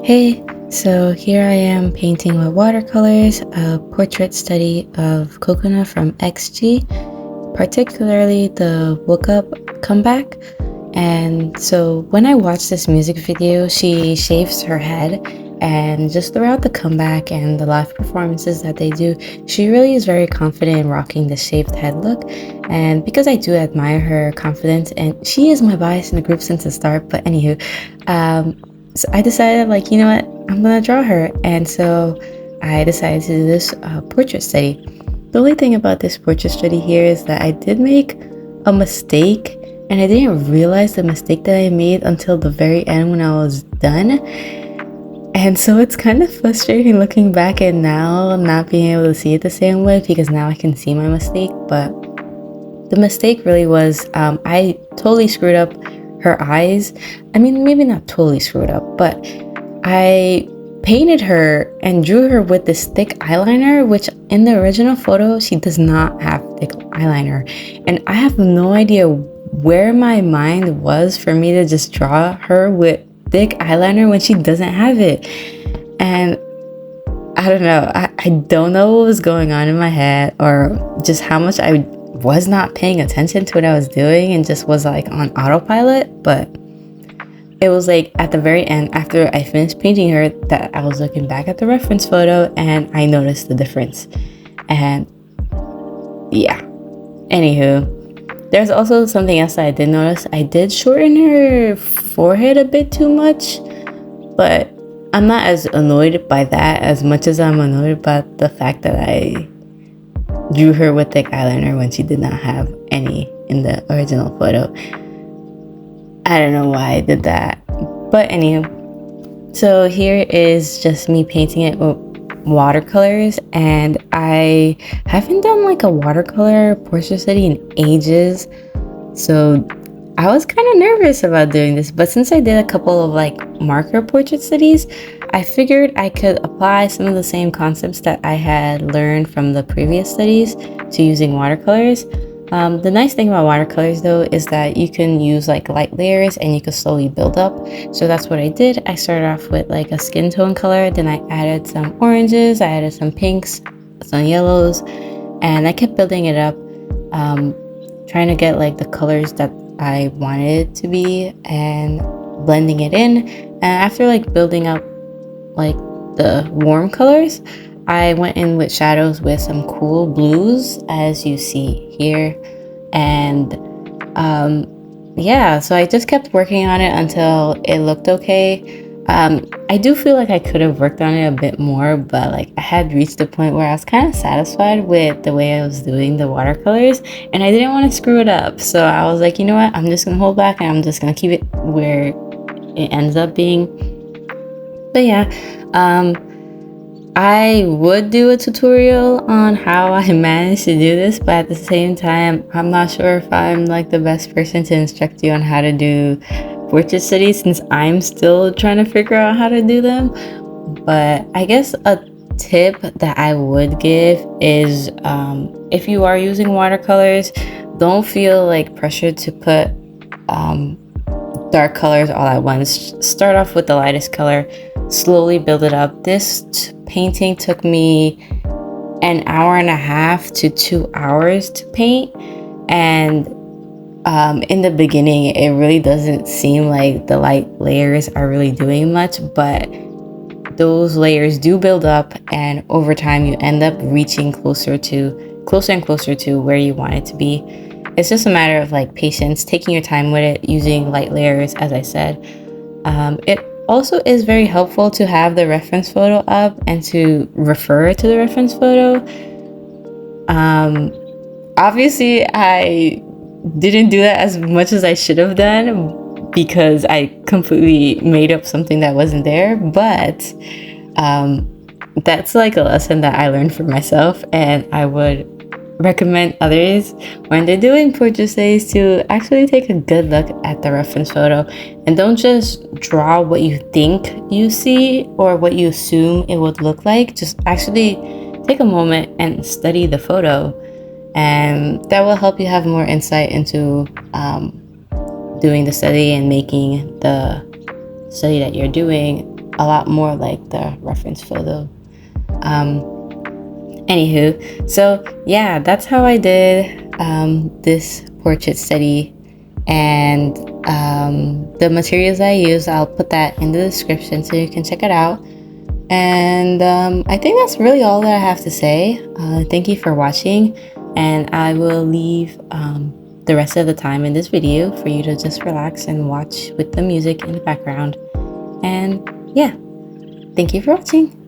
Hey, so here I am painting with watercolors, a portrait study of Cocona from XG, particularly the Woke Up comeback. And so when I watch this music video, she shaves her head, and just throughout the comeback and the live performances that they do, she really is very confident in rocking the shaved head look. And because I do admire her confidence, and she is my bias in the group since the start, but anywho, so I decided, like, you know what, I'm gonna draw her. And so I decided to do this portrait study. The only thing about this portrait study here is that I did make a mistake, and I didn't realize the mistake that I made until the very end when I was done. And so it's kind of frustrating looking back and now not being able to see it the same way, because now I can see my mistake. But the mistake really was I totally screwed up her eyes. I mean, maybe not totally screwed up, but I painted her and drew her with this thick eyeliner, which in the original photo, she does not have thick eyeliner. And I have no idea where my mind was for me to just draw her with thick eyeliner when she doesn't have it. And I don't know. I don't know what was going on in my head, or just how much I was not paying attention to what I was doing and just was like on autopilot. But it was like at the very end, after I finished painting her, that I was looking back at the reference photo and I noticed the difference. And yeah, anywho, there's also something else that I did notice. I did shorten her forehead a bit too much, but I'm not as annoyed by that as much as I'm annoyed by the fact that I drew her with thick eyeliner when she did not have any in the original photo. I don't know why I did that, but anyway, so here is just me painting it with watercolors, and I haven't done like a watercolor portrait study in ages, so I was kind of nervous about doing this. But since I did a couple of like marker portrait studies, I figured I could apply some of the same concepts that I had learned from the previous studies to using watercolors. The nice thing about watercolors though is that you can use like light layers and you can slowly build up. So that's what I did. I started off with like a skin tone color, then I added some oranges, I added some pinks, some yellows, and I kept building it up, trying to get like the colors that I wanted it to be and blending it in. And after like building up like the warm colors, I went in with shadows with some cool blues, as you see here. And yeah, so I just kept working on it until it looked okay. I do feel like I could have worked on it a bit more, but like I had reached the point where I was kind of satisfied with the way I was doing the watercolors, and I didn't want to screw it up. So I was like, you know what, I'm just gonna hold back and I'm just gonna keep it where it ends up being. But yeah, I would do a tutorial on how I managed to do this, but at the same time, I'm not sure if I'm like the best person to instruct you on how to do portrait studies, since I'm still trying to figure out how to do them. But I guess a tip that I would give is if you are using watercolors, don't feel like pressured to put dark colors all at once. Start off with the lightest color, slowly build it up. This painting took me an hour and a half to 2 hours to paint, and in the beginning it really doesn't seem like the light layers are really doing much, but those layers do build up, and over time you end up reaching closer and closer to where you want it to be. It's just a matter of like patience, taking your time with it, using light layers, as I said. It also is very helpful to have the reference photo up and to refer to the reference photo. Obviously, I didn't do that as much as I should have done because I completely made up something that wasn't there, but that's like a lesson that I learned for myself, and I would recommend others when they're doing portrait studies to actually take a good look at the reference photo and don't just draw what you think you see or what you assume it would look like. Just actually take a moment and study the photo, and that will help you have more insight into doing the study and making the study that you're doing a lot more like the reference photo. Anywho, so yeah, that's how I did this portrait study, and the materials I use, I'll put that in the description so you can check it out. And I think that's really all that I have to say. Thank you for watching, and I will leave the rest of the time in this video for you to just relax and watch with the music in the background. And yeah, thank you for watching.